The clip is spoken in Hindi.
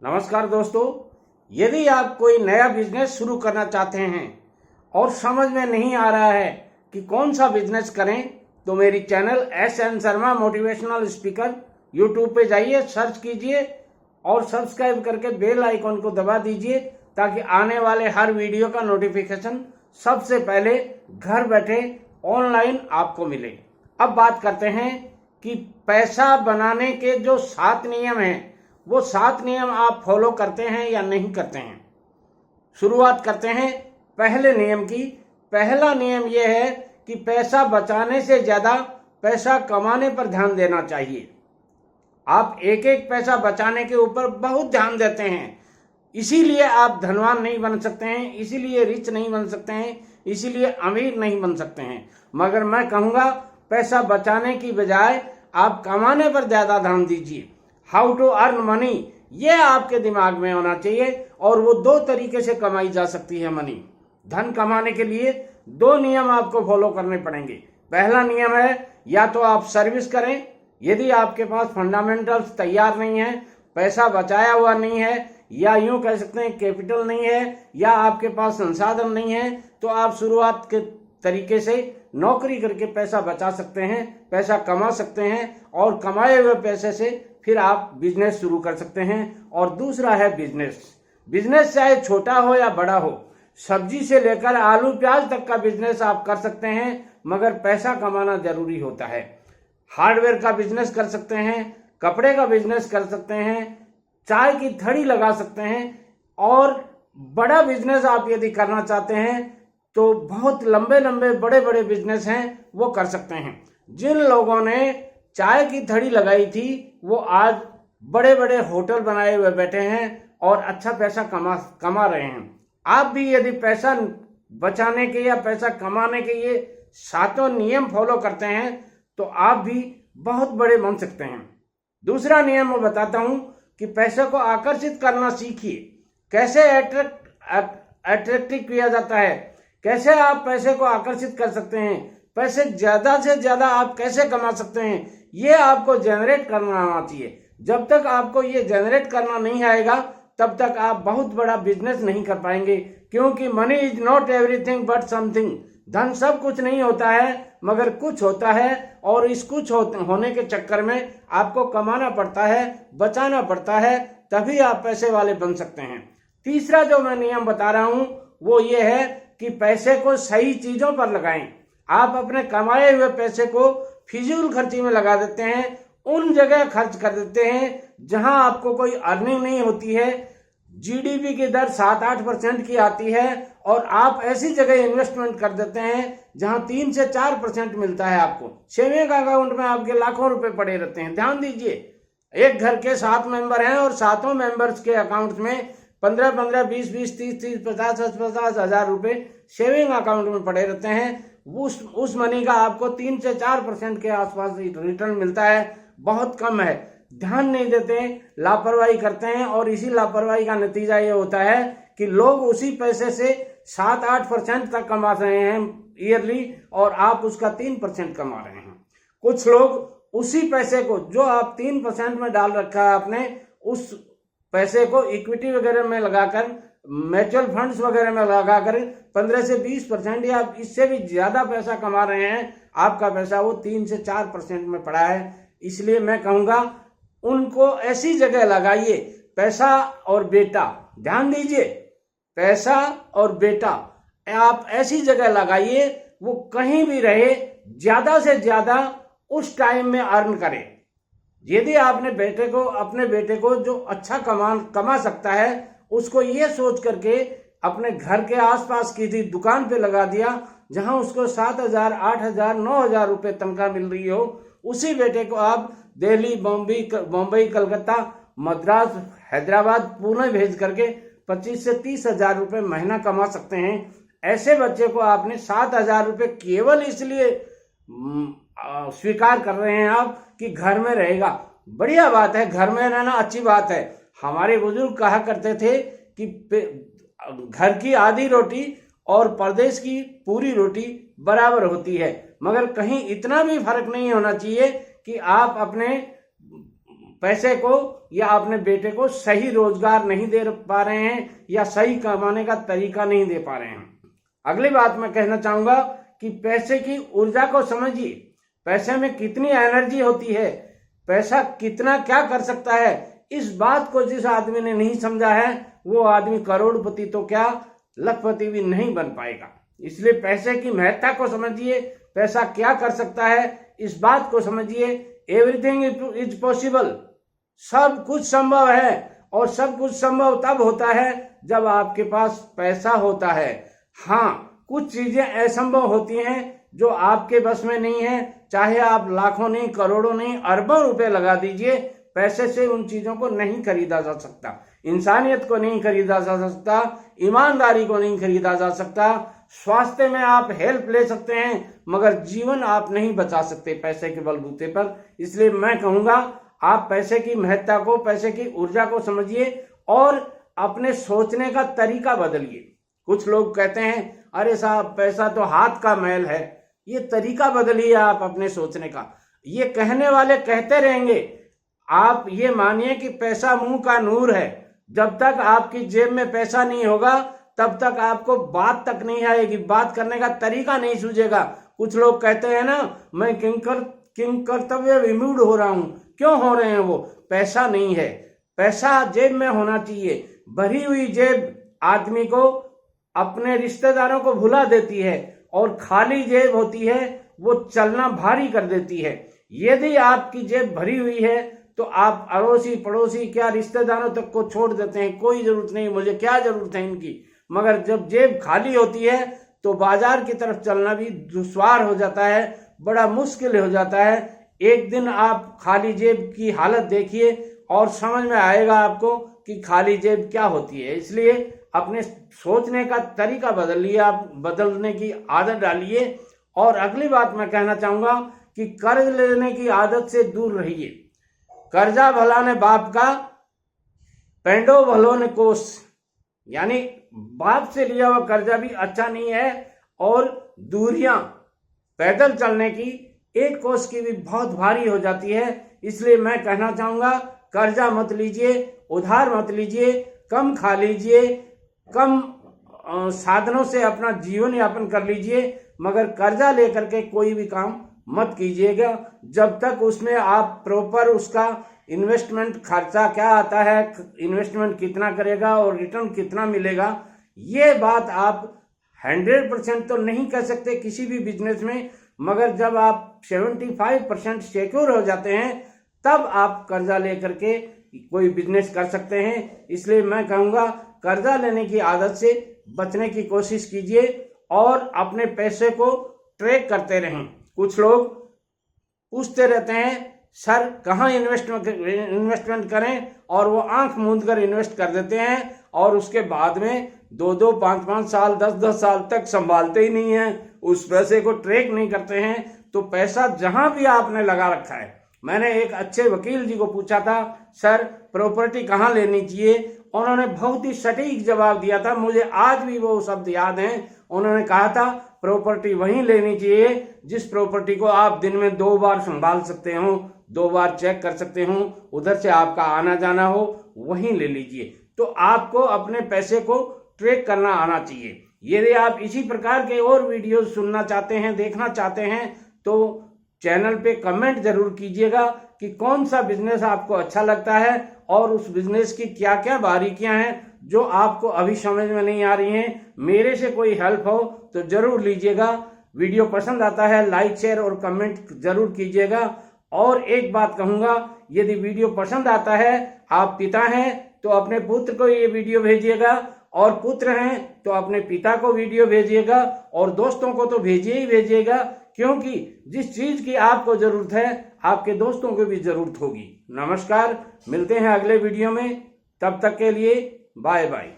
नमस्कार दोस्तों, यदि आप कोई नया बिजनेस शुरू करना चाहते हैं और समझ में नहीं आ रहा है कि कौन सा बिजनेस करें, तो मेरी channel SN. Sharma motivational speaker YouTube पे जाइए, सर्च कीजिए और सब्सक्राइब करके बेल आइकॉन को दबा दीजिए ताकि आने वाले हर वीडियो का नोटिफिकेशन सबसे पहले घर बैठे ऑनलाइन आपको मिले। अब बात करते हैं कि पैसा बनाने के जो 7 नियम हैं, वो 7 नियम आप फॉलो करते हैं या नहीं करते हैं। शुरुआत करते हैं पहले नियम की। पहला नियम यह है कि पैसा बचाने से ज्यादा पैसा कमाने पर ध्यान देना चाहिए। आप एक एक पैसा बचाने के ऊपर बहुत ध्यान देते हैं, इसीलिए आप धनवान नहीं बन सकते हैं, इसीलिए रिच नहीं बन सकते हैं, इसीलिए अमीर नहीं बन सकते हैं। मगर मैं कहूँगा पैसा बचाने की बजाय आप कमाने पर ज़्यादा ध्यान दीजिए। हाउ टू अर्न मनी, ये आपके दिमाग में होना चाहिए। और वो 2 तरीके से कमाई जा सकती है मनी। धन कमाने के लिए 2 नियम आपको फॉलो करने पड़ेंगे। पहला नियम है, या तो आप सर्विस करें। यदि आपके पास फंडामेंटल्स तैयार नहीं है, पैसा बचाया हुआ नहीं है, या यूं कह सकते हैं कैपिटल नहीं है, या आपके पास संसाधन नहीं है, तो आप शुरुआत के तरीके से नौकरी करके पैसा बचा सकते हैं, पैसा कमा सकते हैं और कमाए हुए पैसे से फिर आप बिजनेस शुरू कर सकते हैं। और दूसरा है बिजनेस। बिजनेस चाहे छोटा हो या बड़ा हो, सब्जी से लेकर आलू प्याज तक का बिजनेस आप कर सकते हैं, मगर पैसा कमाना जरूरी होता है। हार्डवेयर का बिजनेस कर सकते हैं, कपड़े का बिजनेस कर सकते हैं, चाय की थड़ी लगा सकते हैं। और बड़ा बिजनेस आप यदि करना चाहते हैं तो बहुत लंबे लंबे बड़े बड़े बिजनेस हैं, वो कर सकते हैं। जिन लोगों ने चाय की थड़ी लगाई थी वो आज बड़े बड़े होटल बनाए हुए बैठे हैं और अच्छा पैसा कमा रहे हैं। आप भी यदि पैसा बचाने के या पैसा कमाने के ये 7 नियम फॉलो करते हैं तो आप भी बहुत बड़े बन सकते हैं। दूसरा नियम मैं बताता हूं कि पैसे को आकर्षित करना सीखिए। कैसे अट्रैक्टिव किया जाता है, कैसे आप पैसे को आकर्षित कर सकते हैं, पैसे ज्यादा से ज्यादा आप कैसे कमा सकते हैं, ये आपको जनरेट करना आना चाहिए। जब तक आपको ये जनरेट करना नहीं आएगा तब तक आप बहुत बड़ा बिजनेस नहीं कर पाएंगे, क्योंकि money is not everything but something. धन सब कुछ नहीं होता है, मगर कुछ होता है, और इस कुछ होने के चक्कर में आपको कमाना पड़ता है, बचाना पड़ता है, तभी आप पैसे वाले बन सकते हैं। तीसरा जो मैं नियम बता रहा हूं वो ये है कि पैसे को सही चीजों पर लगाएं। आप अपने कमाए हुए पैसे को फिजूल खर्ची में लगा देते हैं, उन जगह खर्च कर देते हैं जहां आपको कोई अर्निंग नहीं होती है। जीडीपी की दर 7-8% की आती है और आप ऐसी जगह इन्वेस्टमेंट कर देते हैं जहां 3 से 4% मिलता है। आपको सेविंग अकाउंट में आपके लाखों रुपए पड़े रहते हैं। ध्यान दीजिए, एक घर के 7 मेंबर हैं और 7 मेंबर्स के अकाउंट में 15-15, 20-20, 30-30, 50-50 हजार रुपए सेविंग अकाउंट में पड़े रहते हैं। उस मनी का आपको 3 से 4% के आसपास रिटर्न मिलता है, बहुत कम है। ध्यान नहीं देते, लापरवाही करते हैं और इसी लापरवाही का नतीजा ये होता है कि लोग उसी पैसे से 7-8% तक कमा रहे हैं ईयरली और आप उसका 3% कमा रहे हैं। कुछ लोग उसी पैसे को जो आप 3% में डाल रखा है आपने, उस पैसे को इक्विटी वगैरह में लगाकर, म्यूचुअल फंड्स वगैरह में लगाकर 15 से 20% या इससे भी ज्यादा पैसा कमा रहे हैं। आपका पैसा वो 3 से 4% में पड़ा है। इसलिए मैं कहूंगा उनको ऐसी जगह लगाइए। पैसा और बेटा, ध्यान दीजिए, पैसा और बेटा आप ऐसी जगह लगाइए वो कहीं भी रहे, ज्यादा से ज्यादा उस टाइम में अर्न करे। यदि आपने अपने बेटे को जो अच्छा कमा सकता है, उसको ये सोच करके अपने घर के आसपास किसी दुकान पे लगा दिया जहां उसको 7,000, 8,000, 9,000 रुपए तनख्वाह मिल रही हो, उसी बेटे को आप दिल्ली, बॉम्बे, कलकत्ता, मद्रास, हैदराबाद, पुणे भेज करके 25 से 30 हजार रुपए महीना कमा सकते हैं। ऐसे बच्चे को आपने 7,000 रुपए केवल इसलिए स्वीकार कर रहे हैं आप कि घर में रहेगा। बढ़िया बात है, घर में रहना अच्छी बात है। हमारे बुजुर्ग कहा करते थे कि घर की आधी रोटी और परदेश की पूरी रोटी बराबर होती है, मगर कहीं इतना भी फर्क नहीं होना चाहिए कि आप अपने पैसे को या अपने बेटे को सही रोजगार नहीं दे पा रहे हैं या सही कमाने का तरीका नहीं दे पा रहे हैं। अगली बात मैं कहना चाहूंगा कि पैसे की ऊर्जा को समझिए। पैसे में कितनी एनर्जी होती है, पैसा कितना क्या कर सकता है, इस बात को जिस आदमी ने नहीं समझा है वो आदमी करोड़पति तो क्या लखपति भी नहीं बन पाएगा। इसलिए पैसे की महत्ता को समझिए, पैसा क्या कर सकता है इस बात को समझिए। एवरीथिंग इज पॉसिबल, सब कुछ संभव है और सब कुछ संभव तब होता है जब आपके पास पैसा होता है। हाँ, कुछ चीजें असंभव होती हैं जो आपके बस में नहीं है, चाहे आप लाखों नहीं, करोड़ों नहीं, अरबों रुपए लगा दीजिए, पैसे से उन चीजों को नहीं खरीदा जा सकता। इंसानियत को नहीं खरीदा जा सकता, ईमानदारी को नहीं खरीदा जा सकता। स्वास्थ्य में आप हेल्प ले सकते हैं मगर जीवन आप नहीं बचा सकते पैसे के बलबूते पर। इसलिए मैं कहूंगा आप पैसे की महत्ता को, पैसे की ऊर्जा को समझिए और अपने सोचने का तरीका बदलिए। कुछ लोग कहते हैं अरे साहब पैसा तो हाथ का मैल है, ये तरीका बदलिए आप अपने सोचने का। ये कहने वाले कहते रहेंगे, आप ये मानिए कि पैसा मुंह का नूर है। जब तक आपकी जेब में पैसा नहीं होगा तब तक आपको बात तक नहीं आएगी, बात करने का तरीका नहीं सूझेगा। कुछ लोग कहते हैं ना, मैं किंग कर्तव्य विमूढ़ हो रहा हूं। क्यों हो रहे हैं वो? पैसा नहीं है। पैसा जेब में होना चाहिए। भरी हुई जेब आदमी को अपने रिश्तेदारों को भुला देती है और खाली जेब होती है वो चलना भारी कर देती है। यदि आपकी जेब भरी हुई है तो आप अड़ोसी पड़ोसी क्या रिश्तेदारों तक को छोड़ देते हैं, कोई जरूरत नहीं, मुझे क्या जरूरत है इनकी। मगर जब जेब खाली होती है तो बाजार की तरफ चलना भी दुश्वार हो जाता है, बड़ा मुश्किल हो जाता है। एक दिन आप खाली जेब की हालत देखिए और समझ में आएगा आपको कि खाली जेब क्या होती है। इसलिए अपने सोचने का तरीका बदलिए, आप बदलने की आदत डालिए। और अगली बात मैं कहना चाहूंगा कि कर्ज लेने की आदत से दूर रहिए। कर्जा भला ने बाप का, पेंडो भलो ने कोस, यानी बाप से लिया हुआ कर्जा भी अच्छा नहीं है और दूरियां पैदल चलने की एक कोस की भी बहुत भारी हो जाती है। इसलिए मैं कहना चाहूंगा कर्जा मत लीजिए, उधार मत लीजिए, कम खा लीजिए, कम साधनों से अपना जीवन यापन कर लीजिए, मगर कर्जा लेकर के कोई भी काम मत कीजिएगा जब तक उसमें आप प्रॉपर उसका इन्वेस्टमेंट खर्चा क्या आता है, इन्वेस्टमेंट कितना करेगा और रिटर्न कितना मिलेगा, ये बात आप 100% तो नहीं कर सकते किसी भी बिजनेस में, मगर जब आप 75% सिक्योर हो जाते हैं तब आप कर्जा लेकर के कोई बिजनेस कर सकते हैं। इसलिए मैं कहूँगा कर्जा लेने की आदत से बचने की कोशिश कीजिए और अपने पैसे को ट्रैक करते रहें। कुछ लोग पूछते रहते हैं सर कहाँ इन्वेस्टमेंट करें, और वो आंख मूंद कर इन्वेस्ट कर देते हैं और उसके बाद में 2-2, 5-5 साल, 10-10 साल तक संभालते ही नहीं हैं, उस पैसे को ट्रैक नहीं करते हैं। तो पैसा जहां भी आपने लगा रखा है, मैंने एक अच्छे वकील जी को पूछा था सर प्रॉपर्टी कहाँ लेनी चाहिए, उन्होंने बहुत ही सटीक जवाब दिया था, मुझे आज भी वो शब्द याद हैं। उन्होंने कहा था प्रॉपर्टी वहीं लेनी चाहिए जिस प्रॉपर्टी को आप दिन में 2 बार संभाल सकते हो, 2 बार चेक कर सकते हो, उधर से आपका आना जाना हो, वहीं ले लीजिए। तो आपको अपने पैसे को ट्रैक करना आना चाहिए। यदि आप इसी प्रकार के और वीडियो सुनना चाहते हैं, देखना चाहते हैं, तो चैनल पे कमेंट जरूर कीजिएगा कि कौन सा बिजनेस आपको अच्छा लगता है और उस बिजनेस की क्या क्या बारीकियां हैं जो आपको अभी समझ में नहीं आ रही हैं। मेरे से कोई हेल्प हो तो जरूर लीजिएगा। वीडियो पसंद आता है लाइक शेयर और कमेंट जरूर कीजिएगा। और एक बात कहूंगा, यदि वीडियो पसंद आता है, आप पिता हैं तो अपने पुत्र को ये वीडियो भेजिएगा, और पुत्र हैं तो अपने पिता को वीडियो भेजिएगा, और दोस्तों को तो भेजिए ही भेजिएगा, क्योंकि जिस चीज की आपको जरूरत है आपके दोस्तों को भी जरूरत होगी। नमस्कार, मिलते हैं अगले वीडियो में, तब तक के लिए बाय बाय।